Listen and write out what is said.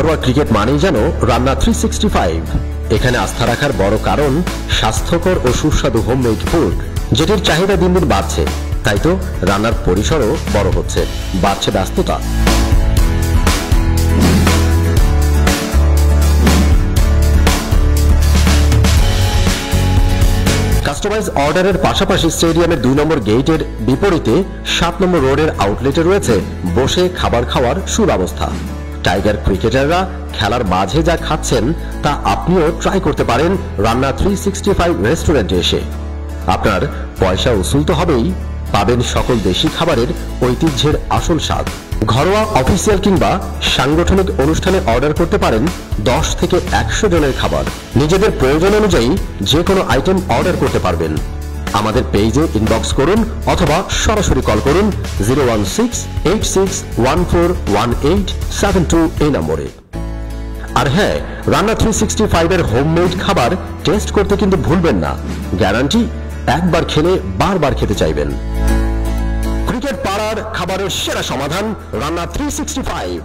ঘরোয়া ক্রিকেট মানেই যেন রান্না 365। এখানে আস্থা রাখার বড় কারণ স্বাস্থ্যকর ও সুস্বাদু হোমমেড ফুড, যেটির চাহিদা দিন দিন বাড়ছে। তাই তো রান্নার পরিসরও বড় হচ্ছে, বাড়ছে ব্যস্ততা। কাস্টমাইজ অর্ডারের পাশাপাশি স্টেডিয়ামের 2 নম্বর গেটের বিপরীতে 7 নম্বর রোডের আউটলেটে রয়েছে বসে খাবার খাওয়ার সুব্যবস্থা। টাইগার ক্রিকেটাররা খেলার মাঝে যা খাচ্ছেন তা আপনিও ট্রাই করতে পারেন রান্না 365 রেস্টুরেন্টে এসে। আপনার পয়সা উসুল তো হবেই, পাবেন সকল দেশি খাবারের ঐতিহ্যের আসল স্বাদ। ঘরোয়া, অফিসিয়াল কিংবা সাংগঠনিক অনুষ্ঠানে অর্ডার করতে পারেন 10 থেকে 100 জনের খাবার। নিজেদের প্রয়োজন অনুযায়ী যে কোনো আইটেম অর্ডার করতে পারবেন। আমাদের পেজে ইনবক্স করুন অথবা সরাসরি কল করুন 01686141872 এই নম্বরে। আর হ্যাঁ, রান্না 365 এর হোমমেড খাবার টেস্ট করতে কিন্তু ভুলবেন না। গ্যারান্টি, একবার খেলে বারবার খেতে চাইবেন। ক্রিকেট পাড়ার খাবারের সেরা সমাধান রান্না 365।